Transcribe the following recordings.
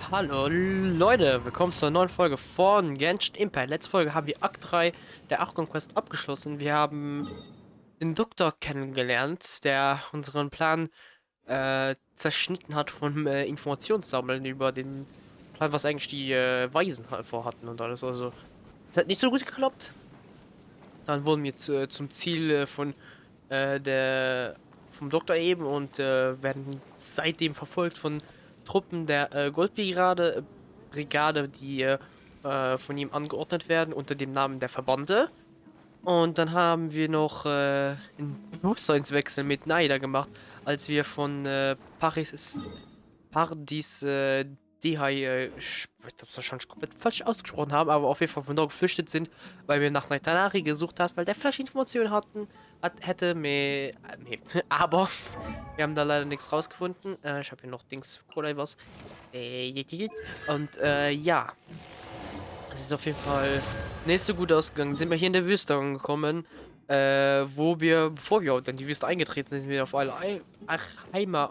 Hallo Leute, willkommen zur neuen Folge von Genshin Impact. Letzte Folge haben wir Akt 3 der Achtung Quest abgeschlossen. Wir haben den Doktor kennengelernt, der unseren Plan zerschnitten hat vom Informationssammeln über den Plan, was eigentlich die Weisen halt vorhatten und alles. Also, es hat nicht so gut geklappt. Dann wurden wir zum Ziel vom Doktor eben und werden seitdem verfolgt von Truppen der Brigade, die von ihm angeordnet werden unter dem Namen der Verbande. Und dann haben wir noch einen Bewusstseinswechsel mit Naida gemacht, als wir von Pardis Dehai, ich glaube, das schon komplett falsch ausgesprochen haben, aber auf jeden Fall von dort geflüchtet sind, weil wir nach Naitanari gesucht haben, weil der vielleicht Informationen hätte, aber wir haben da leider nichts rausgefunden. Ich habe hier noch Dings, Cola was. Und ja, es ist auf jeden Fall nicht so gut ausgegangen. Sind wir hier in der Wüste angekommen, wo wir, bevor wir in die Wüste eingetreten sind, sind wir auf alle Heimer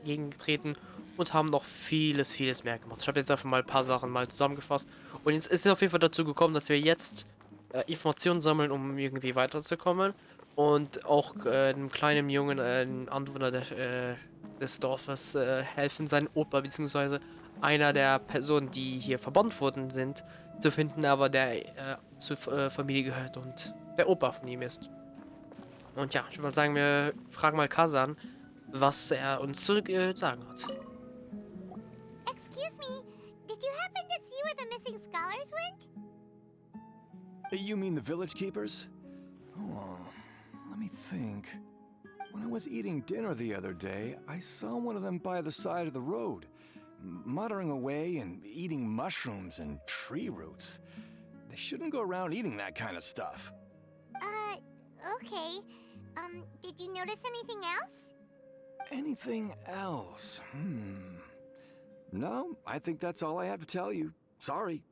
gegengetreten und haben noch vieles mehr gemacht. Ich habe jetzt einfach mal ein paar Sachen mal zusammengefasst. Und jetzt ist es auf jeden Fall dazu gekommen, dass wir jetzt Informationen sammeln, um irgendwie weiterzukommen. Und auch einem kleinen Jungen, einem Anwohner des Dorfes, helfen, seinen Opa bzw. einer der Personen, die hier verbannt worden sind, zu finden, aber der zur Familie gehört und der Opa von ihm ist. Und ja, ich würde sagen, wir fragen mal Kazan, was er uns zu sagen hat. Excuse me, did you happen to see where the missing scholars went? You mean the village keepers? Oh, let me think. When I was eating dinner the other day, I saw one of them by the side of the road, muttering away and eating mushrooms and tree roots. They shouldn't go around eating that kind of stuff. Okay. Did you notice anything else? Anything else? No, I think that's all I have to tell you. Sorry.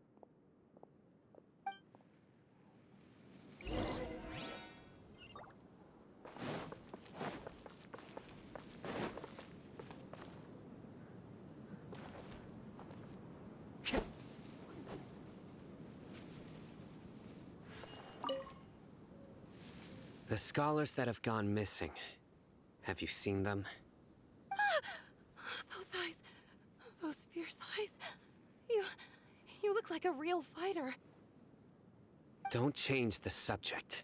The scholars that have gone missing. Have you seen them? Those eyes. Those fierce eyes. You look like a real fighter. Don't change the subject.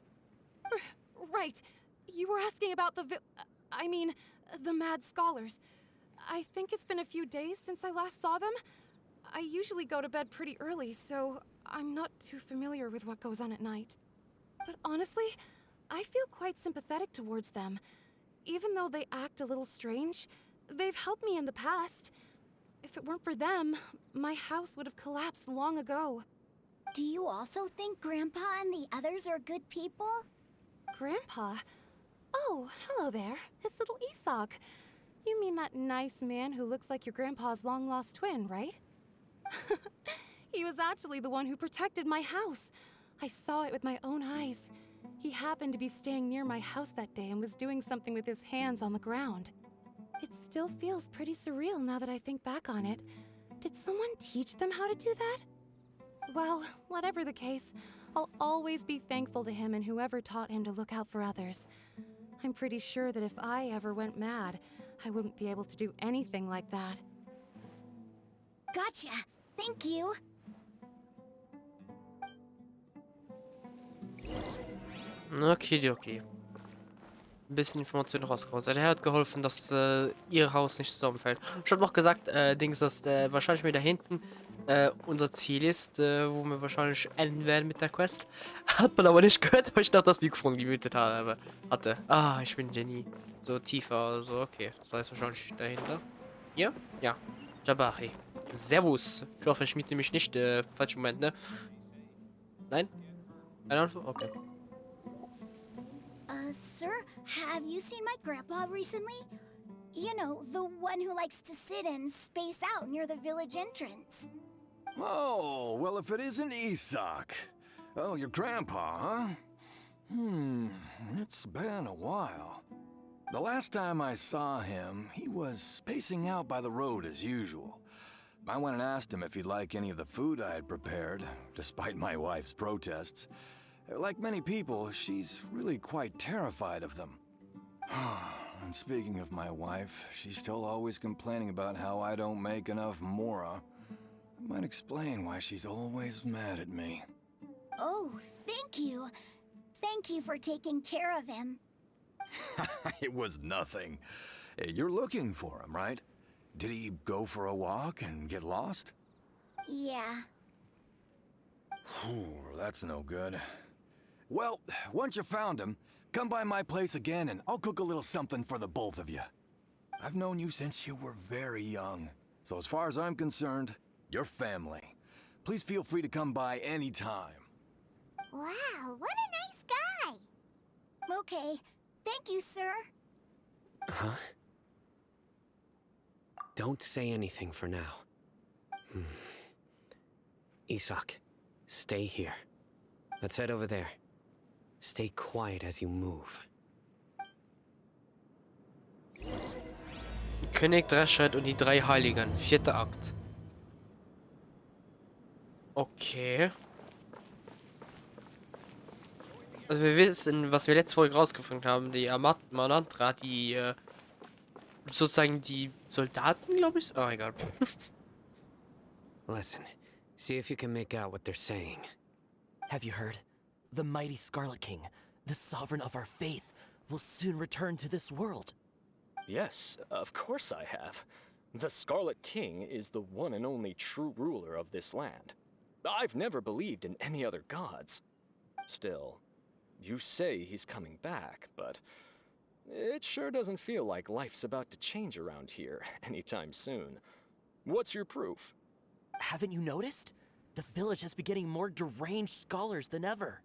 Right. You were asking about the the mad scholars. I think it's been a few days since I last saw them. I usually go to bed pretty early, so I'm not too familiar with what goes on at night. But honestly, I feel quite sympathetic towards them. Even though they act a little strange, they've helped me in the past. If it weren't for them, my house would have collapsed long ago. Do you also think Grandpa and the others are good people? Grandpa? Oh, hello there. It's little Isak. You mean that nice man who looks like your grandpa's long-lost twin, right? He was actually the one who protected my house. I saw it with my own eyes. He happened to be staying near my house that day and was doing something with his hands on the ground. It still feels pretty surreal now that I think back on it. Did someone teach them how to do that? Well, whatever the case, I'll always be thankful to him and whoever taught him to look out for others. I'm pretty sure that if I ever went mad, I wouldn't be able to do anything like that. Gotcha. Thank you. Okay. Ein bisschen Informationen rausgeholt. Also, er hat geholfen, dass ihr Haus nicht zusammenfällt. Ich habe noch gesagt, dass wahrscheinlich wieder hinten unser Ziel ist, wo wir wahrscheinlich enden werden mit der Quest. Hat man aber nicht gehört, weil ich noch das Mikrofon gemütet hatte. Ah, ich bin Genie. So tiefer, also okay. Das heißt wahrscheinlich dahinter. Hier? Ja. Jabari. Servus. Ich hoffe, ich miete mich nicht falschen Moment, ne? Nein? Keine Antwort? Okay. Sir, have you seen my grandpa recently? You know, the one who likes to sit and space out near the village entrance. Oh, well, if it isn't Isak. Oh, your grandpa, huh? It's been a while. The last time I saw him, he was spacing out by the road as usual. I went and asked him if he'd like any of the food I had prepared, despite my wife's protests. Like many people, she's really quite terrified of them. And speaking of my wife, she's still always complaining about how I don't make enough mora. That might explain why she's always mad at me. Oh, thank you. Thank you for taking care of him. It was nothing. You're looking for him, right? Did he go for a walk and get lost? Yeah. That's no good. Well, once you found him, come by my place again and I'll cook a little something for the both of you. I've known you since you were very young, so as far as I'm concerned, you're family. Please feel free to come by anytime. Wow, what a nice guy. Okay, thank you, sir. Huh? Don't say anything for now. Isak, stay here. Let's head over there. Stay quiet as you move. König Dreschheit und die drei Heiligen. 4. Akt. Okay. Also wir wissen, was wir letzte Folge rausgefunden haben. Die Manantra, die sozusagen die Soldaten, glaube ich. Oh, egal. Listen, see if you can make out what they're saying. Have you heard? The mighty Scarlet King, the sovereign of our faith, will soon return to this world. Yes, of course I have. The Scarlet King is the one and only true ruler of this land. I've never believed in any other gods. Still, you say he's coming back, but it sure doesn't feel like life's about to change around here anytime soon. What's your proof? Haven't you noticed? The village has been getting more deranged scholars than ever.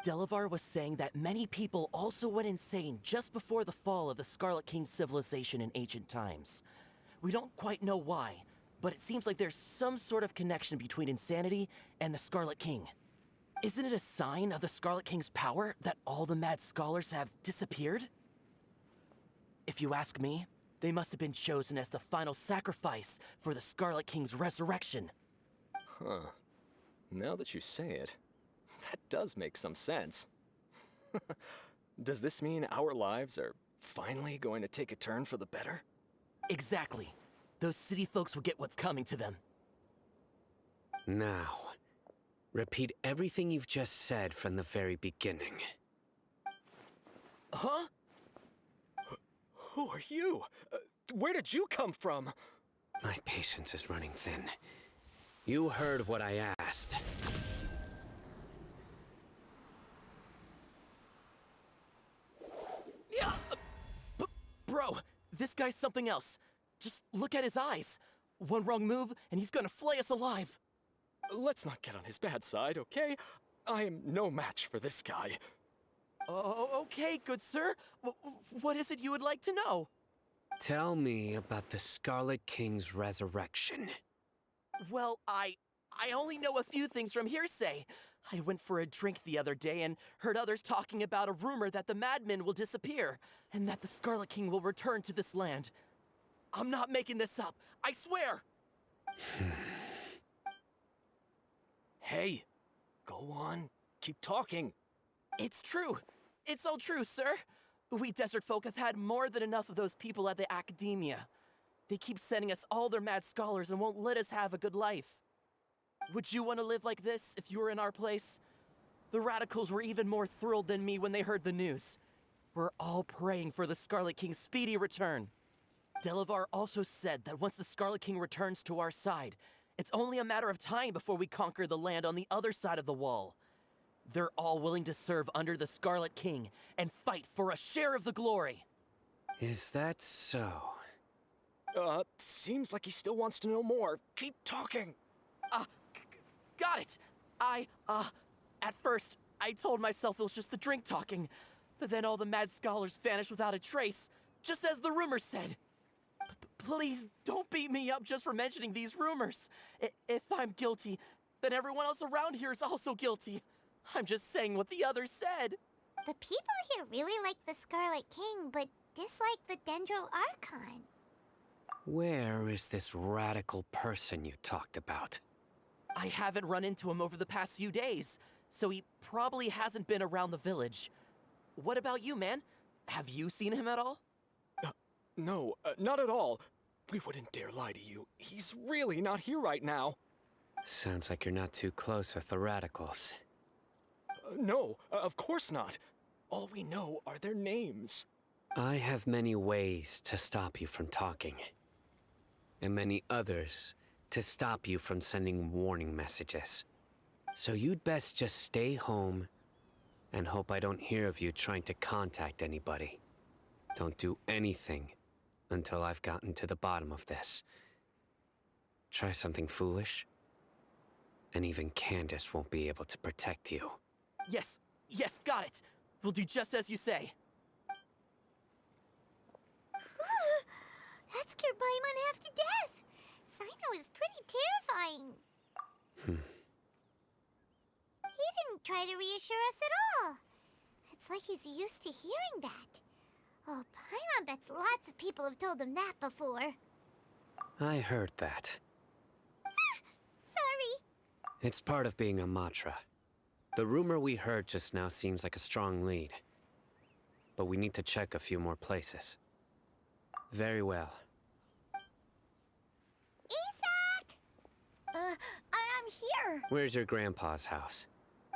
Delavar was saying that many people also went insane just before the fall of the Scarlet King's civilization in ancient times. We don't quite know why, but it seems like there's some sort of connection between insanity and the Scarlet King. Isn't it a sign of the Scarlet King's power that all the mad scholars have disappeared? If you ask me, they must have been chosen as the final sacrifice for the Scarlet King's resurrection. Huh. Now that you say it, that does make some sense. Does this mean our lives are finally going to take a turn for the better? Exactly. Those city folks will get what's coming to them. Now, repeat everything you've just said from the very beginning. Huh? Who are you? Where did you come from? My patience is running thin. You heard what I asked. Yeah, bro, this guy's something else. Just look at his eyes. One wrong move, and he's gonna flay us alive. Let's not get on his bad side, okay? I am no match for this guy. Oh, okay, good sir. What is it you would like to know? Tell me about the Scarlet King's resurrection. Well, I only know a few things from hearsay. I went for a drink the other day and heard others talking about a rumor that the madmen will disappear, and that the Scarlet King will return to this land. I'm not making this up, I swear! Hey, go on, keep talking. It's true. It's all true, sir. We desert folk have had more than enough of those people at the academia. They keep sending us all their mad scholars and won't let us have a good life. Would you want to live like this if you were in our place? The radicals were even more thrilled than me when they heard the news. We're all praying for the Scarlet King's speedy return. Delavar also said that once the Scarlet King returns to our side, it's only a matter of time before we conquer the land on the other side of the wall. They're all willing to serve under the Scarlet King and fight for a share of the glory. Is that so? Seems like he still wants to know more. Keep talking. Got it. At first, I told myself it was just the drink talking, but then all the mad scholars vanished without a trace, just as the rumors said. Please don't beat me up just for mentioning these rumors. If I'm guilty, then everyone else around here is also guilty. I'm just saying what the others said. The people here really like the Scarlet King, but dislike the Dendro Archon. Where is this radical person you talked about? I haven't run into him over the past few days, so he probably hasn't been around the village. What about you, man? Have you seen him at all? No, not at all. We wouldn't dare lie to you. He's really not here right now. Sounds like you're not too close with the radicals. No, of course not. All we know are their names. I have many ways to stop you from talking. And many others to stop you from sending warning messages. So you'd best just stay home and hope I don't hear of you trying to contact anybody. Don't do anything until I've gotten to the bottom of this. Try something foolish, and even Candace won't be able to protect you. Yes, got it. We'll do just as you say. That scared Paimon half to death. Sino is pretty terrifying. He didn't try to reassure us at all. It's like he's used to hearing that. Oh, Paimon bets lots of people have told him that before. I heard that. Sorry. It's part of being a Matra. The rumor we heard just now seems like a strong lead. But we need to check a few more places. Very well. Isak! I'm here. Where's your grandpa's house?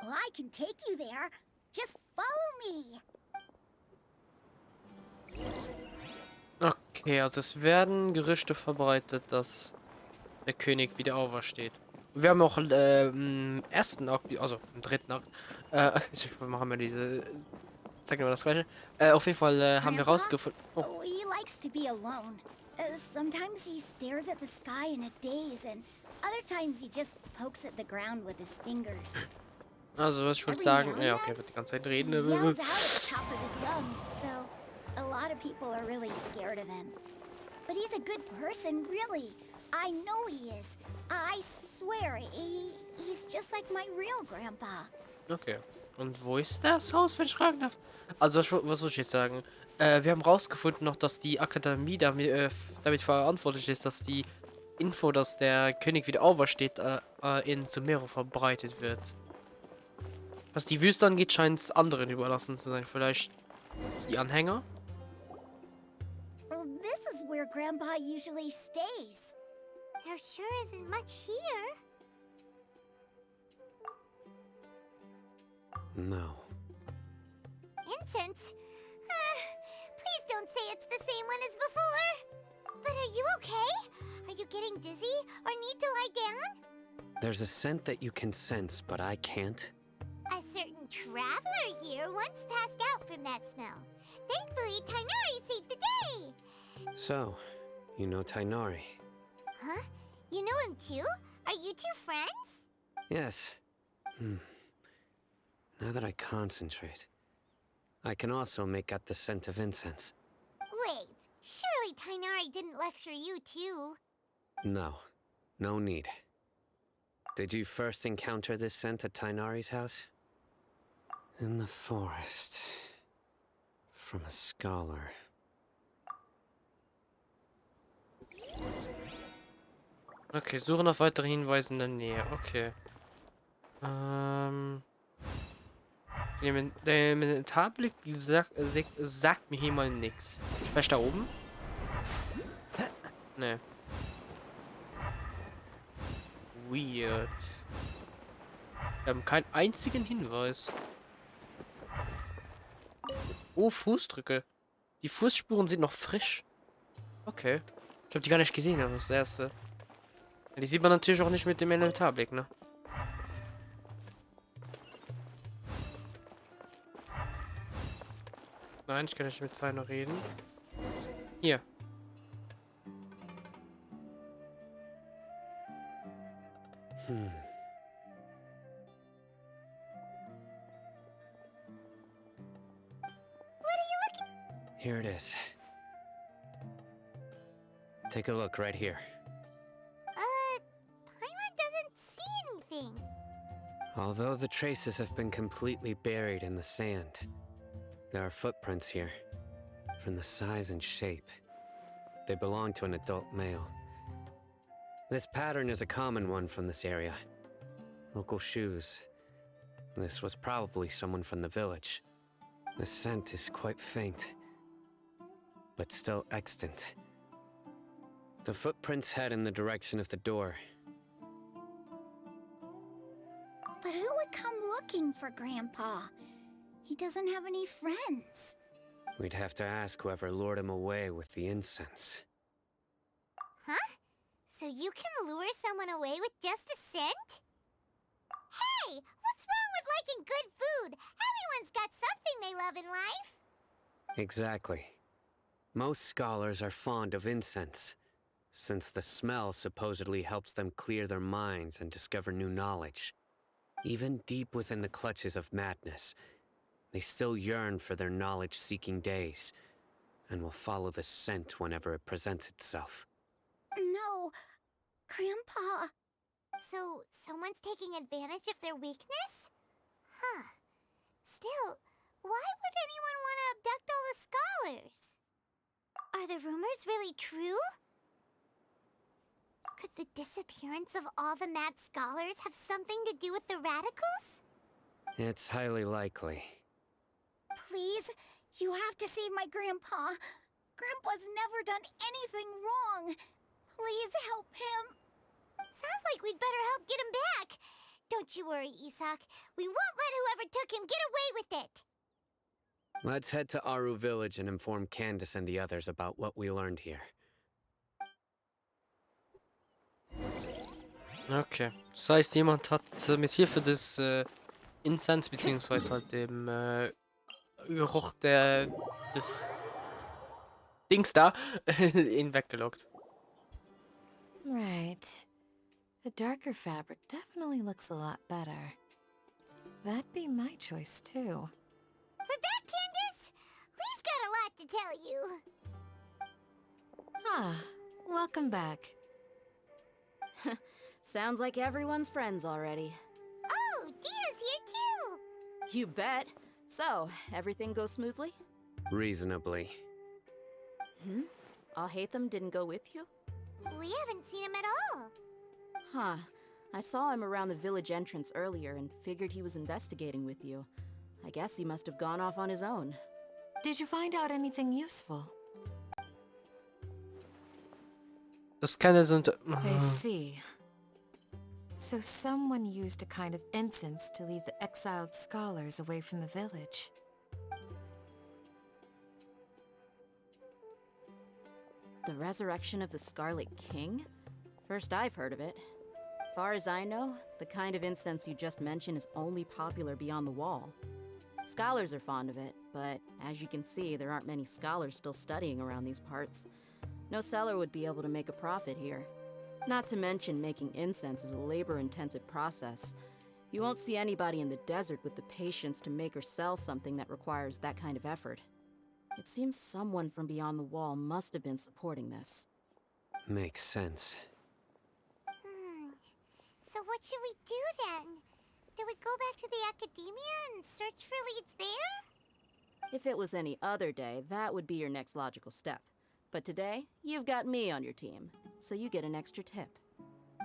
Well, I can take you there. Just follow me. Okay, also es werden Gerüchte verbreitet, dass der König wieder aufersteht. Wir haben auch im ersten Akt, also im dritten Akt, machen wir diese, zeigen wir das gleiche. Auf jeden Fall haben wir rausgefunden. Oh. He likes to be alone. Sometimes he stares at the sky in a daze, and other times he just pokes at the ground with his fingers. Also was ich wollte sagen, ja okay, wird die ganze Zeit reden. He yells out at the top of his lungs, so a lot of people are really scared of him. But he's a good person, really. I know he is. I swear, he's just like my real grandpa. Okay. Und wo ist das Haus, wenn ich fragen darf? Also, was soll ich jetzt sagen? Wir haben rausgefunden noch, dass die Akademie damit verantwortlich ist, dass die Info, dass der König wieder aufersteht, in Sumeru verbreitet wird. Was die Wüste angeht, scheint es anderen überlassen zu sein. Vielleicht die Anhänger? Well, this is where Grandpa usually stays. There sure isn't much here. No. Incense? Please don't say it's the same one as before. But are you okay? Are you getting dizzy or need to lie down? There's a scent that you can sense, but I can't. A certain traveler here once passed out from that smell. Thankfully, Tainari saved the day. So, you know Tainari? Huh? You know him too? Are you two friends? Yes. Now that I concentrate, I can also make out the scent of incense. Wait, surely Tainari didn't lecture you too? No, no need. Did you first encounter this scent at Tainari's house? In the forest. From a scholar. Okay, suche nach weiteren Hinweisen in der Nähe. Okay. Der Inventarblick sagt mir hier mal nichts. Vielleicht da oben? Ne. Weird. Wir haben keinen einzigen Hinweis. Oh, Fußdrücke. Die Fußspuren sind noch frisch. Okay. Ich habe die gar nicht gesehen, das ist das erste. Die sieht man natürlich auch nicht mit dem Inventarblick, ne? Nein, ich kann nicht mit seiner reden. Hier. Here it is. Take a look right here. Paimon doesn't see anything. Although the traces have been completely buried in the sand, there are footprints here. From the size and shape, they belong to an adult male. This pattern is a common one from this area. Local shoes. This was probably someone from the village. The scent is quite faint, but still extant. The footprints head in the direction of the door. But who would come looking for Grandpa? He doesn't have any friends. We'd have to ask whoever lured him away with the incense. Huh? So you can lure someone away with just a scent? Hey, what's wrong with liking good food? Everyone's got something they love in life. Exactly. Most scholars are fond of incense, since the smell supposedly helps them clear their minds and discover new knowledge. Even deep within the clutches of madness, they still yearn for their knowledge-seeking days, and will follow the scent whenever it presents itself. No, Grandpa. So, someone's taking advantage of their weakness? Huh. Still, why would anyone want to abduct all the scholars? Are the rumors really true? Could the disappearance of all the mad scholars have something to do with the radicals? It's highly likely. Please, you have to save my Grandpa. Grandpa's never done anything wrong. Please help him. Sounds like we'd better help get him back. Don't you worry, Isak. We won't let whoever took him get away with it. Let's head to Aru Village and inform Candace and the others about what we learned here. Okay. Das heißt, jemand hat mit Hilfe des Incense beziehungsweise halt dem Geruch des Dings da ihn weggelockt. Right. The darker fabric definitely looks a lot better. That'd be my choice too. We're back, Candace! We've got a lot to tell you. Ah, welcome back. Sounds like everyone's friends already. Oh, Dia's here too! You bet. So, everything goes smoothly? Reasonably. Alhaitham didn't go with you? We haven't seen him at all. Huh. I saw him around the village entrance earlier and figured he was investigating with you. I guess he must have gone off on his own. Did you find out anything useful? Das keine sind. I see. So someone used a kind of incense to lead the exiled scholars away from the village. The resurrection of the Scarlet King? First I've heard of it. Far as I know, the kind of incense you just mentioned is only popular beyond the wall. Scholars are fond of it, but as you can see, there aren't many scholars still studying around these parts. No seller would be able to make a profit here. Not to mention making incense is a labor-intensive process. You won't see anybody in the desert with the patience to make or sell something that requires that kind of effort. It seems someone from beyond the wall must have been supporting this. Makes sense. So what should we do then? Do we go back to the academia and search for leads there? If it was any other day, that would be your next logical step. But today, you've got me on your team, so you get an extra tip.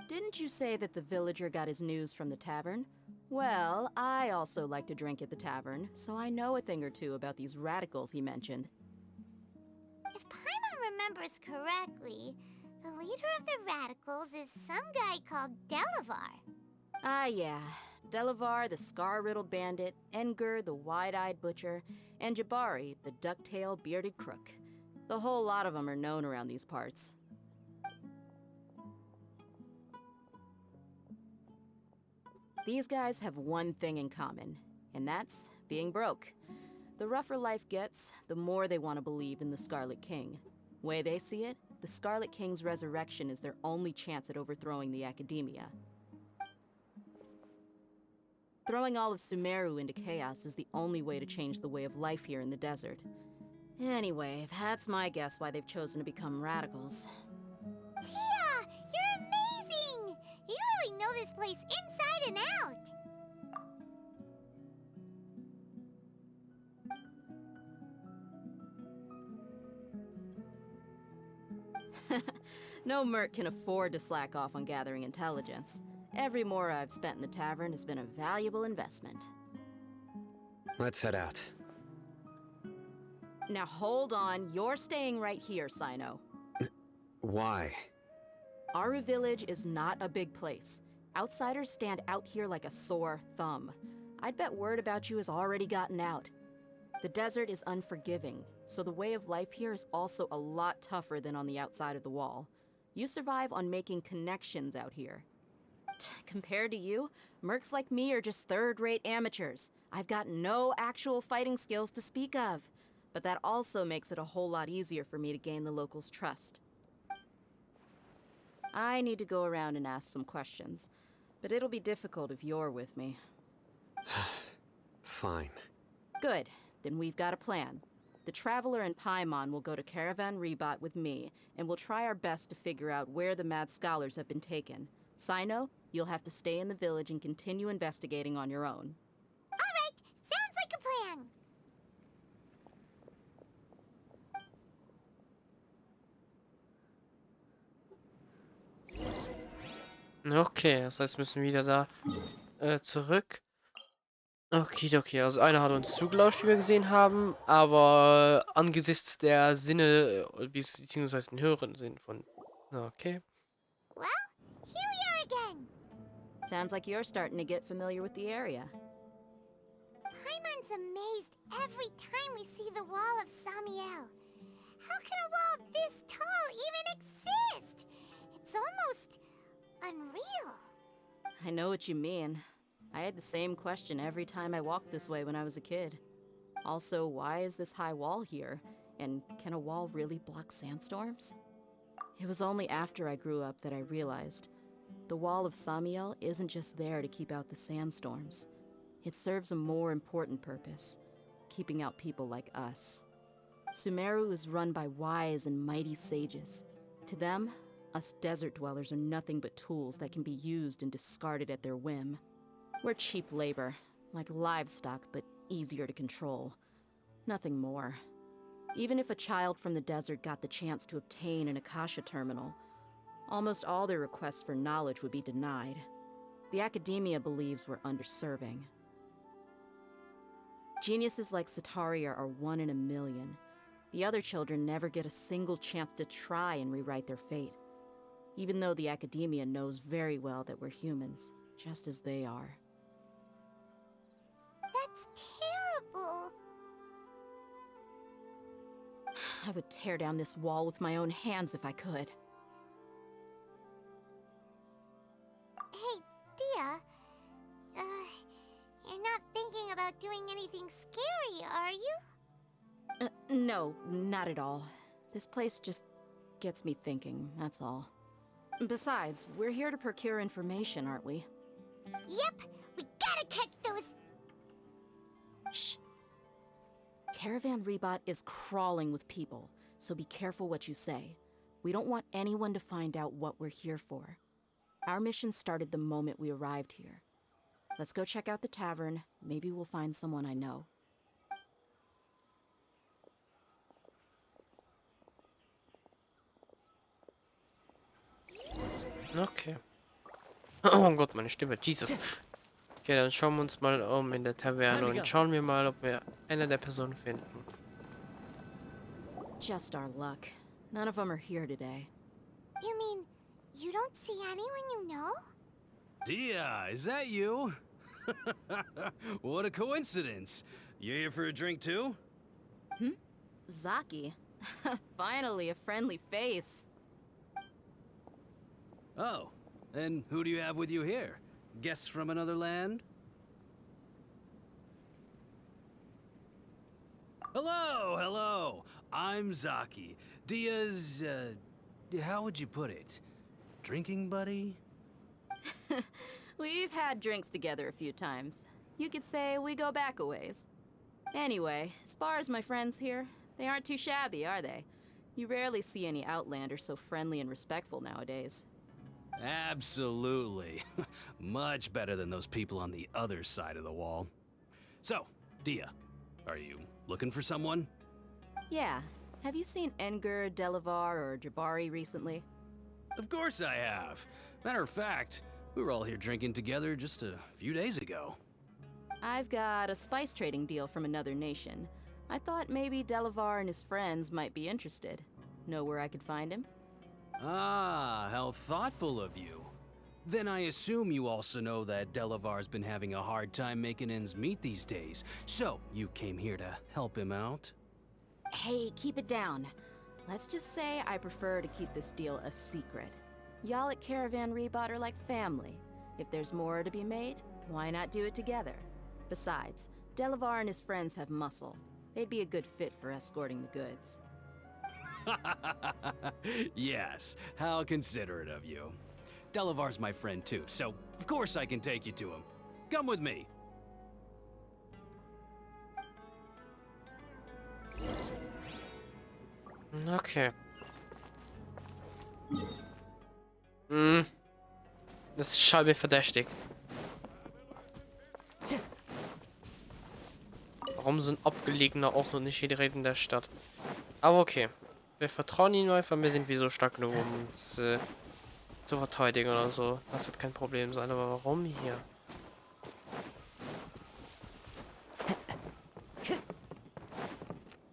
Didn't you say that the villager got his news from the tavern? Well, I also like to drink at the tavern, so I know a thing or two about these radicals he mentioned. If Paimon remembers correctly, the leader of the radicals is some guy called Delavar. Ah, yeah. Delavar, the scar-riddled bandit, Engur, the wide-eyed butcher, and Jabari, the duck-tailed bearded crook. The whole lot of them are known around these parts. These guys have one thing in common, and that's being broke. The rougher life gets, the more they want to believe in the Scarlet King. Way they see it, the Scarlet King's resurrection is their only chance at overthrowing the academia. Throwing all of Sumeru into chaos is the only way to change the way of life here in the desert. Anyway, that's my guess why they've chosen to become radicals. Tia! You're amazing! You really know this place inside and out! No merc can afford to slack off on gathering intelligence. Every mora I've spent in the tavern has been a valuable investment. Let's head out. Now hold on, you're staying right here, Sino. Why? Aru Village is not a big place. Outsiders stand out here like a sore thumb. I'd bet word about you has already gotten out. The desert is unforgiving, so the way of life here is also a lot tougher than on the outside of the wall. You survive on making connections out here. Compared to you, mercs like me are just third-rate amateurs. I've got no actual fighting skills to speak of. But that also makes it a whole lot easier for me to gain the locals' trust. I need to go around and ask some questions, but it'll be difficult if you're with me. Fine. Good, then we've got a plan. The Traveler and Paimon will go to Caravan Rebot with me, and we'll try our best to figure out where the mad scholars have been taken. Sino, you'll have to stay in the village and continue investigating on your own. All right, sounds like a plan. Okay, das heißt, wir müssen wieder da zurück. Okay, also einer hat uns zugelauscht, wie wir gesehen haben, aber angesichts der Sinne, beziehungsweise den höheren Sinn von... Okay. Well, here we are again. Sounds like you're starting to get familiar with the area. Paimon's amazed every time we see the wall of Samiel. How can a wall this tall even exist? It's almost unreal. I know what you mean. I had the same question every time I walked this way when I was a kid. Also, why is this high wall here? And can a wall really block sandstorms? It was only after I grew up that I realized the wall of Samiel isn't just there to keep out the sandstorms. It serves a more important purpose, keeping out people like us. Sumeru is run by wise and mighty sages. To them, us desert dwellers are nothing but tools that can be used and discarded at their whim. We're cheap labor, like livestock, but easier to control. Nothing more. Even if a child from the desert got the chance to obtain an Akasha terminal, almost all their requests for knowledge would be denied. The academia believes we're underserving. Geniuses like Sataria are 1 in a million. The other children never get a single chance to try and rewrite their fate, even though the academia knows very well that we're humans, just as they are. That's terrible. I would tear down this wall with my own hands if I could. Hey, Dia. You're not thinking about doing anything scary, are you? No, not at all. This place just gets me thinking, that's all. Besides, we're here to procure information, aren't we? Yep, we gotta catch those. Shh. Caravan Rebot is crawling with people, so be careful what you say. We don't want anyone to find out what we're here for. Our mission started the moment we arrived here. Let's go check out the tavern. Maybe we'll find someone I know. Okay. Oh Gott, meine Stimme. Jesus. Okay, dann schauen wir uns mal um in der Taverne und schauen wir mal, ob wir eine der Personen finden. Just our luck. None of them are here today. You mean, you don't see anyone you know? Dia, is that you? What a coincidence. You here for a drink too? Zaki. Finally, a friendly face. Oh, and who do you have with you here? Guests from another land? Hello. I'm Zaki. Dia's, how would you put it? Drinking buddy? We've had drinks together a few times. You could say we go back a ways. Anyway, as far as my friends here, they aren't too shabby, are they? You rarely see any Outlanders so friendly and respectful nowadays. Absolutely. Much better than those people on the other side of the wall. So, Dia, are you looking for someone? Yeah, have you seen Enger, Delavar, or Jabari recently? Of course I have. Matter of fact, we were all here drinking together just a few days ago. I've got a spice trading deal from another nation. I thought maybe Delavar and his friends might be interested. Know where I could find him? Ah, how thoughtful of you. Then I assume you also know that Delavar's been having a hard time making ends meet these days, so you came here to help him out? Hey, keep it down. Let's just say I prefer to keep this deal a secret. Y'all at Caravan Rebot are like family. If there's more to be made, why not do it together? Besides, Delavar and his friends have muscle. They'd be a good fit for escorting the goods. Yes, how considerate of you. Delavar's my friend too, so of course I can take you to him. Come with me. Okay. Das scheint mir verdächtig. Warum sind Abgelegener auch noch nicht direkt in der Stadt? Aber okay. Wir vertrauen ihnen einfach, wir sind wie so stark genug, um uns zu verteidigen oder so. Das wird kein Problem sein, aber warum hier?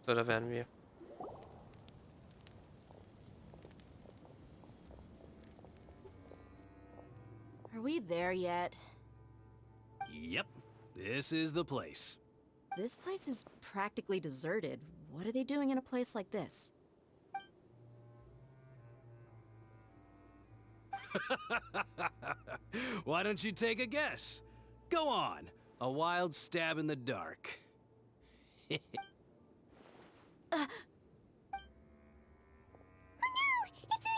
So, da werden wir. Are we there yet? Yep, this is the place. This place is practically deserted. What are they doing in a place like this? Why don't you take a guess? Go on. A wild stab in the dark. Oh no! It's an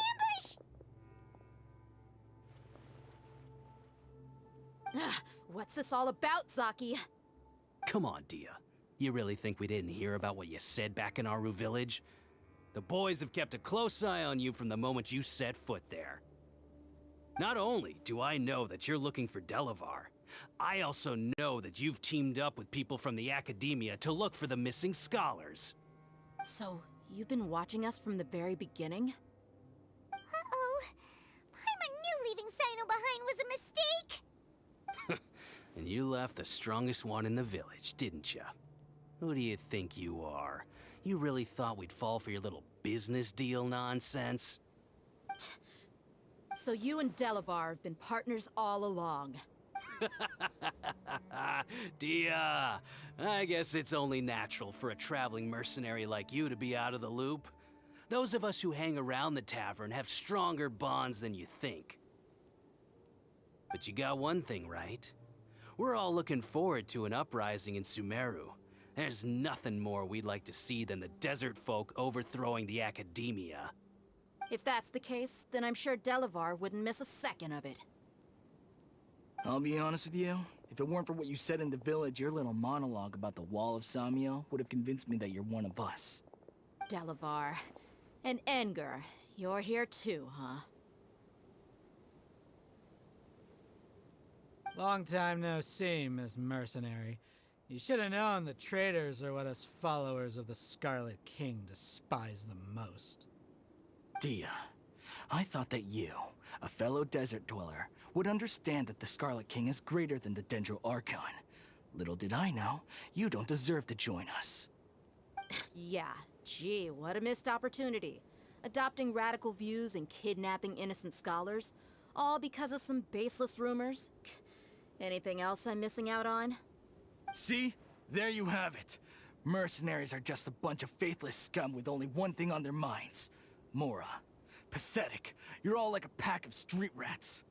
ambush! What's this all about, Zaki? Come on, Dia. You really think we didn't hear about what you said back in Aru village? The boys have kept a close eye on you from the moment you set foot there. Not only do I know that you're looking for Delavar, I also know that you've teamed up with people from the academia to look for the missing scholars. So, you've been watching us from the very beginning? Uh-oh. Paimon knew leaving Sino behind was a mistake! And you left the strongest one in the village, didn't ya? Who do you think you are? You really thought we'd fall for your little business deal nonsense? So you and Delavar have been partners all along. Dia, I guess it's only natural for a traveling mercenary like you to be out of the loop. Those of us who hang around the tavern have stronger bonds than you think. But you got one thing right. We're all looking forward to an uprising in Sumeru. There's nothing more we'd like to see than the desert folk overthrowing the academia. If that's the case, then I'm sure Delavar wouldn't miss a second of it. I'll be honest with you. If it weren't for what you said in the village, your little monologue about the Wall of Samiel would have convinced me that you're one of us. Delavar. And Enger, you're here too, huh? Long time no see, Miss Mercenary. You should have known the traitors are what us followers of the Scarlet King despise the most. Dia, I thought that you, a fellow desert dweller, would understand that the Scarlet King is greater than the Dendro Archon. Little did I know, you don't deserve to join us. Yeah, gee, what a missed opportunity. Adopting radical views and kidnapping innocent scholars, all because of some baseless rumors. Anything else I'm missing out on? See? There you have it. Mercenaries are just a bunch of faithless scum with only one thing on their minds. Mora. Pathetic. You're all like a pack of street rats.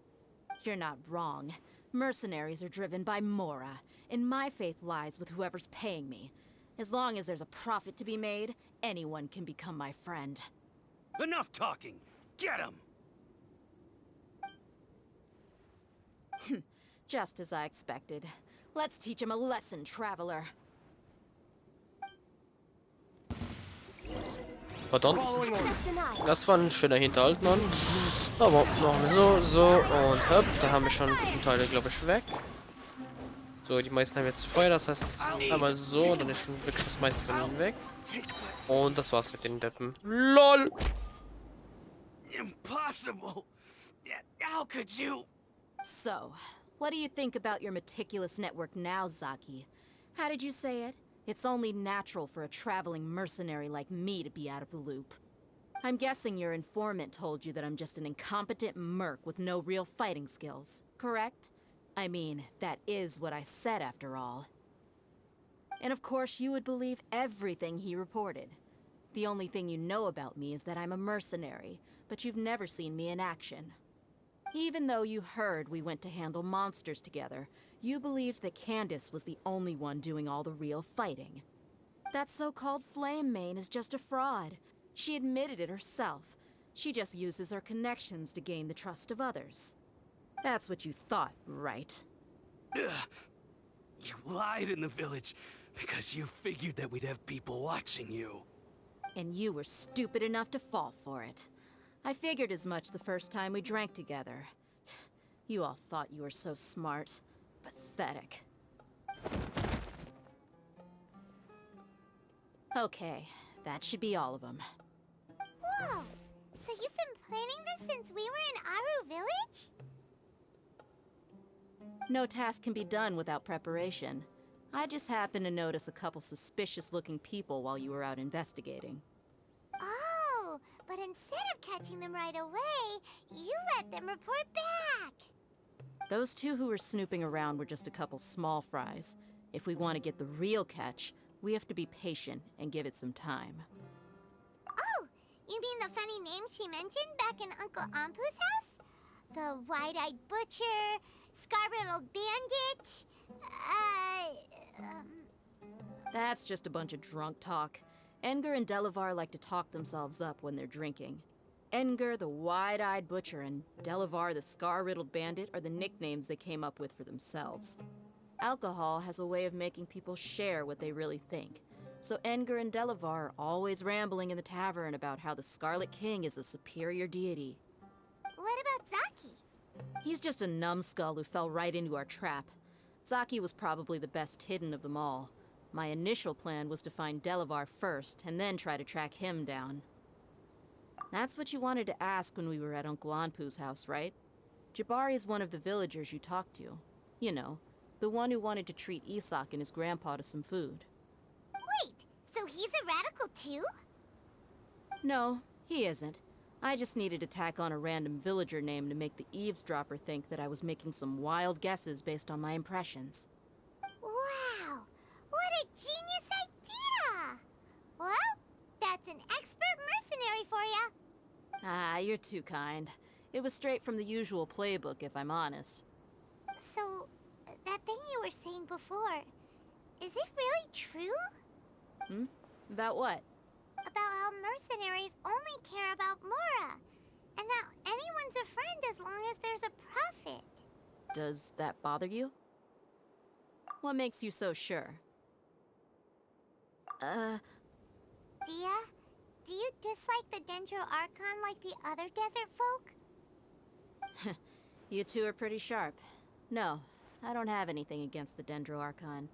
You're not wrong. Mercenaries are driven by Mora, and my faith lies with whoever's paying me. As long as there's a profit to be made, anyone can become my friend. Enough talking! Get him! Just as I expected. Let's teach him a lesson, traveler. Verdammt. Das war ein schöner Hinterhalt, Mann. Aber machen wir so und hopp, da haben wir schon einen Teil, glaube ich, weg. So, die meisten haben jetzt Feuer, das heißt einmal so, dann ist schon wirklich das meiste von ihnen weg. Und das war's mit den Deppen. LOL! Impossible! How could you? So, what do you think about your meticulous network now, Zaki? How did you say it? It's only natural for a traveling mercenary like me to be out of the loop. I'm guessing your informant told you that I'm just an incompetent merc with no real fighting skills, correct? I mean, that is what I said after all. And of course, you would believe everything he reported. The only thing you know about me is that I'm a mercenary, but you've never seen me in action. Even though you heard we went to handle monsters together, you believed that Candace was the only one doing all the real fighting. That so-called Flame Main is just a fraud. She admitted it herself. She just uses her connections to gain the trust of others. That's what you thought, right? Ugh. You lied in the village because you figured that we'd have people watching you. And you were stupid enough to fall for it. I figured as much the first time we drank together. You all thought you were so smart. Pathetic. Okay, that should be all of them. Whoa! So you've been planning this since we were in Aru Village? No task can be done without preparation. I just happened to notice a couple suspicious-looking people while you were out investigating. Oh, but instead of catching them right away, you let them report back. Those two who were snooping around were just a couple small fries. If we want to get the real catch, we have to be patient and give it some time. Oh, you mean the funny name she mentioned back in Uncle Ampu's house? The wide-eyed butcher, scar-riddled bandit, That's just a bunch of drunk talk. Edgar and Delavar like to talk themselves up when they're drinking. Edgar, the wide-eyed butcher, and Delavar, the scar-riddled bandit, are the nicknames they came up with for themselves. Alcohol has a way of making people share what they really think. So Edgar and Delavar are always rambling in the tavern about how the Scarlet King is a superior deity. What about Zaki? He's just a numbskull who fell right into our trap. Zaki was probably the best hidden of them all. My initial plan was to find Delavar first, and then try to track him down. That's what you wanted to ask when we were at Uncle Anpu's house, right? Jabari is one of the villagers you talked to. You know, the one who wanted to treat Isak and his grandpa to some food. Wait, so he's a radical too? No, he isn't. I just needed to tack on a random villager name to make the eavesdropper think that I was making some wild guesses based on my impressions. Wow, what a genius idea! Well, that's an expert mercenary for ya. Ah, you're too kind. It was straight from the usual playbook, if I'm honest. So, that thing you were saying before, is it really true? About what? About how mercenaries only care about Mora, and that anyone's a friend as long as there's a profit. Does that bother you? What makes you so sure? Dia, do you dislike the Dendro Archon like the other desert folk? You two are pretty sharp. No, I don't have anything against the Dendro Archon.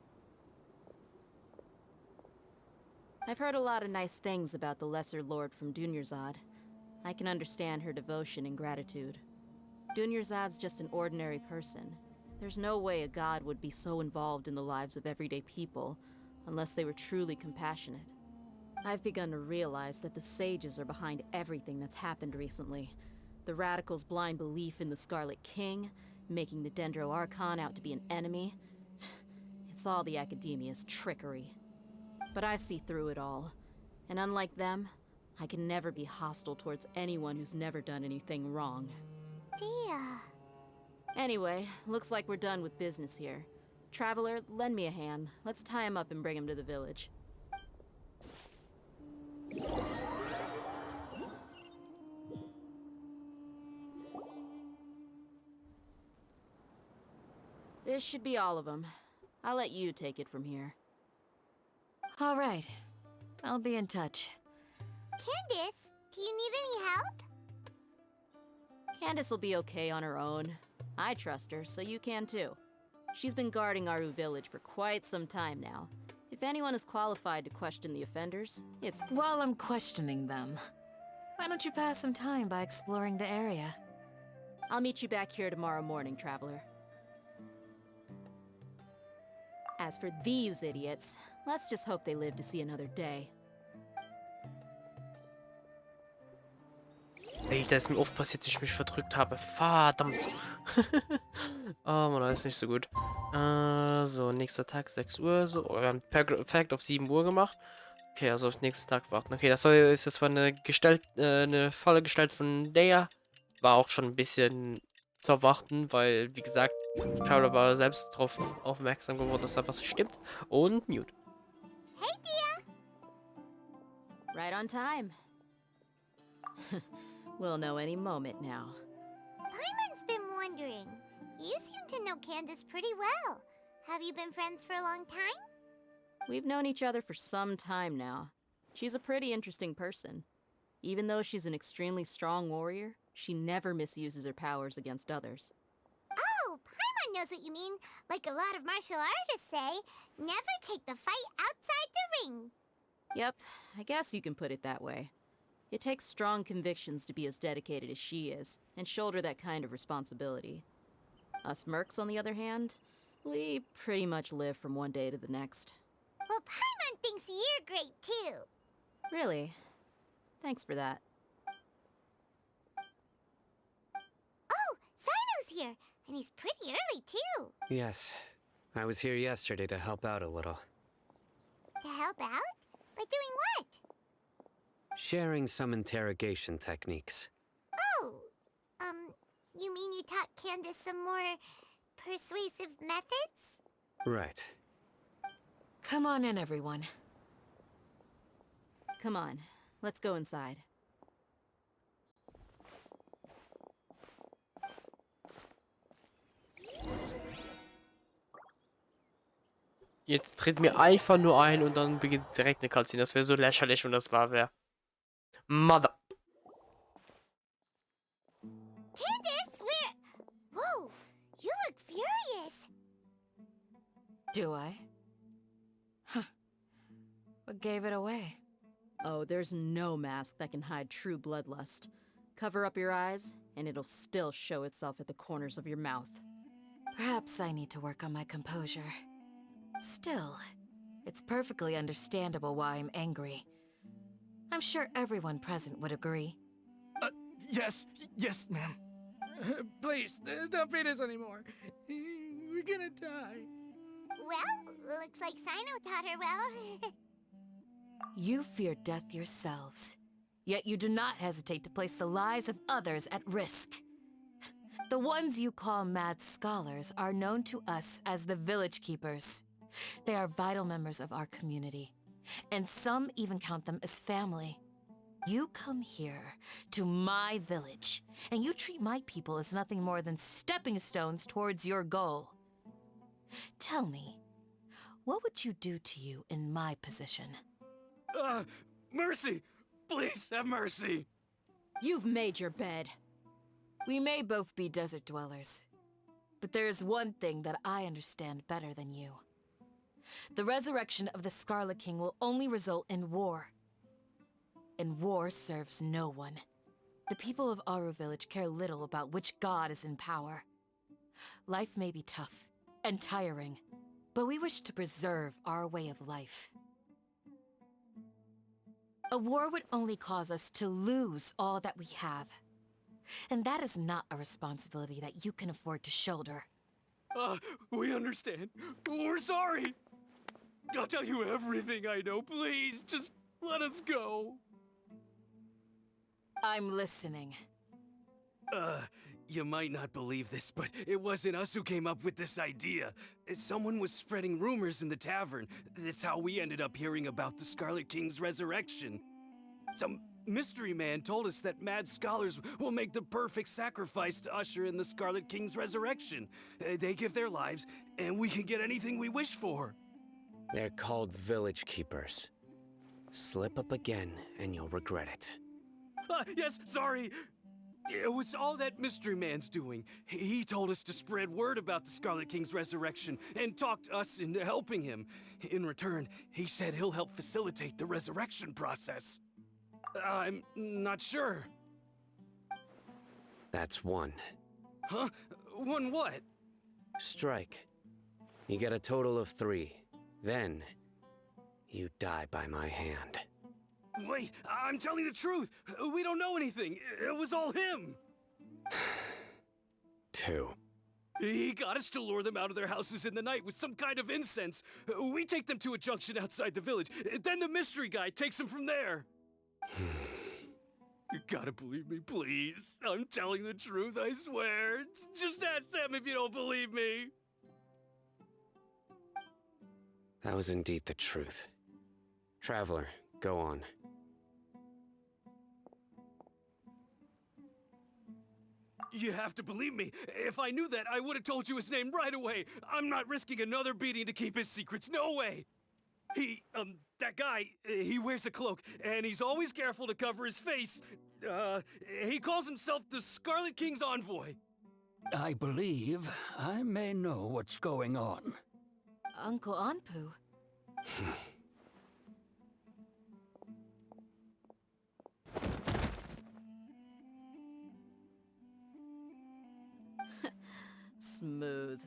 I've heard a lot of nice things about the Lesser Lord from Dunyarzad. I can understand her devotion and gratitude. Dunyarzad's just an ordinary person. There's no way a god would be so involved in the lives of everyday people, unless they were truly compassionate. I've begun to realize that the sages are behind everything that's happened recently. The radicals' blind belief in the Scarlet King, making the Dendro Archon out to be an enemy. It's all the academia's trickery. But I see through it all. And unlike them, I can never be hostile towards anyone who's never done anything wrong. Dia. Anyway, looks like we're done with business here. Traveler, lend me a hand. Let's tie him up and bring him to the village. This should be all of them. I'll let you take it from here. All right. I'll be in touch. Candace, do you need any help? Candace will be okay on her own. I trust her, so you can too. She's been guarding Aru Village for quite some time now. If If anyone is qualified to question the offenders, it's... While I'm questioning them, why don't you pass some time by exploring the area? I'll meet you back here tomorrow morning, Traveler. As for these idiots, let's just hope they live to see another day. Alter, ist mir oft passiert, dass ich mich verdrückt habe. Verdammt. Oh man, das ist nicht so gut. So, nächster Tag 6 Uhr. So, oh, wir haben perfekt auf 7 Uhr gemacht. Okay, also auf den nächsten Tag warten. Okay, das ist jetzt zwar eine volle Gestalt von der. War auch schon ein bisschen zu erwarten, weil, wie gesagt, Traveler war selbst darauf aufmerksam geworden, dass da was stimmt. Und mute. Hey, dear! Right on time. We'll know any moment now. Paimon's been wondering. You seem to know Candace pretty well. Have you been friends for a long time? We've known each other for some time now. She's a pretty interesting person. Even though she's an extremely strong warrior, she never misuses her powers against others. Oh, Paimon knows what you mean. Like a lot of martial artists say, never take the fight outside the ring. Yep, I guess you can put it that way. It takes strong convictions to be as dedicated as she is, and shoulder that kind of responsibility. Us mercs, on the other hand, we pretty much live from one day to the next. Well, Paimon thinks you're great too. Really? Thanks for that. Oh, Sino's here, and he's pretty early too. Yes. I was here yesterday to help out a little. To help out? By doing what? Sharing some interrogation techniques. Oh, you mean you taught Candace some more persuasive methods? Right. Come on in, everyone. Come on, let's go inside. Jetzt tritt mir einfach nur ein und dann beginnt direkt eine Cutscene. Das wäre so lächerlich, wenn das wahr wäre. Mother. Candace, where? Whoa, you look furious. Do I? Huh. What gave it away? Oh, there's no mask that can hide true bloodlust. Cover up your eyes, and it'll still show itself at the corners of your mouth. Perhaps I need to work on my composure. Still, it's perfectly understandable why I'm angry. I'm sure everyone present would agree. Yes, ma'am. Please, don't beat us anymore. We're gonna die. Well, looks like Sino taught her well. You fear death yourselves, yet you do not hesitate to place the lives of others at risk. The ones you call mad scholars are known to us as the Village Keepers. They are vital members of our community, and some even count them as family. You come here, to my village, and you treat my people as nothing more than stepping stones towards your goal. Tell me, what would you do to you in my position? Mercy! Please have mercy! You've made your bed. We may both be desert dwellers, but there is one thing that I understand better than you. The resurrection of the Scarlet King will only result in war. And war serves no one. The people of Aru Village care little about which god is in power. Life may be tough and tiring, but we wish to preserve our way of life. A war would only cause us to lose all that we have. And that is not a responsibility that you can afford to shoulder. We understand. We're sorry. I'll tell you everything I know. Please, just let us go. I'm listening. You might not believe this, but it wasn't us who came up with this idea. Someone was spreading rumors in the tavern. That's how we ended up hearing about the Scarlet King's resurrection. Some mystery man told us that mad scholars will make the perfect sacrifice to usher in the Scarlet King's resurrection. They give their lives, and we can get anything we wish for. They're called Village Keepers. Slip up again, and you'll regret it. Yes, sorry. It was all that mystery man's doing. He told us to spread word about the Scarlet King's resurrection and talked us into helping him. In return, he said he'll help facilitate the resurrection process. I'm not sure. That's one. Huh? One what? Strike. You get a total of 3. Then, you die by my hand. Wait, I'm telling the truth. We don't know anything. It was all him. 2. He got us to lure them out of their houses in the night with some kind of incense. We take them to a junction outside the village. Then the mystery guy takes them from there. You gotta believe me, please. I'm telling the truth, I swear. Just ask them if you don't believe me. That was indeed the truth. Traveler, go on. You have to believe me. If I knew that, I would have told you his name right away. I'm not risking another beating to keep his secrets. No way. That guy, he wears a cloak, and he's always careful to cover his face. He calls himself the Scarlet King's envoy. I believe I may know what's going on. Uncle Anpu. Smooth.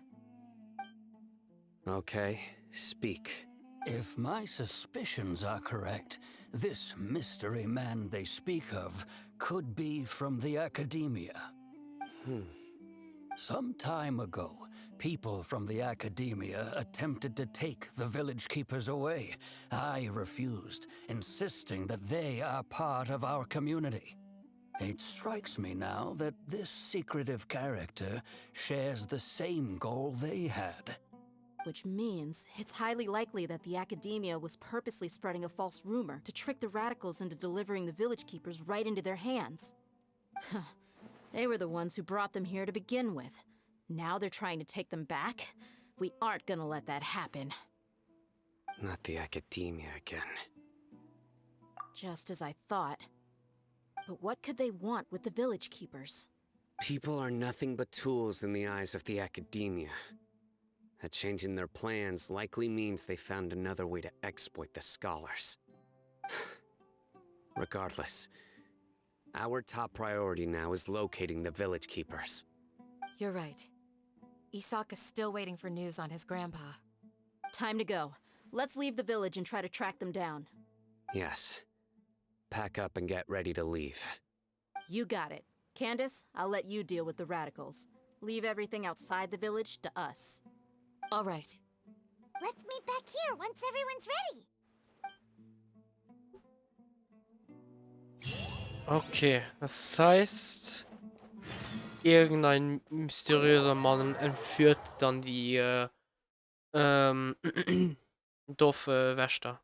Okay, speak. If my suspicions are correct, this mystery man they speak of could be from the academia. Some time ago, people from the academia attempted to take the village keepers away. I refused, insisting that they are part of our community. It strikes me now that this secretive character shares the same goal they had. Which means it's highly likely that the academia was purposely spreading a false rumor to trick the radicals into delivering the village keepers right into their hands. They were the ones who brought them here to begin with. Now they're trying to take them back? We aren't gonna let that happen. Not the academia again. Just as I thought. But what could they want with the village keepers? People are nothing but tools in the eyes of the academia. A change in their plans likely means they found another way to exploit the scholars. Regardless, our top priority now is locating the village keepers. You're right. Isak is still waiting for news on his grandpa. Time to go. Let's leave the village and try to track them down. Yes. Pack up and get ready to leave. You got it. Candace, I'll let you deal with the radicals. Leave everything outside the village to us. All right. Let's meet back here once everyone's ready. Okay, das heißt, irgendein mysteriöser Mann entführt dann die Dorfwächter.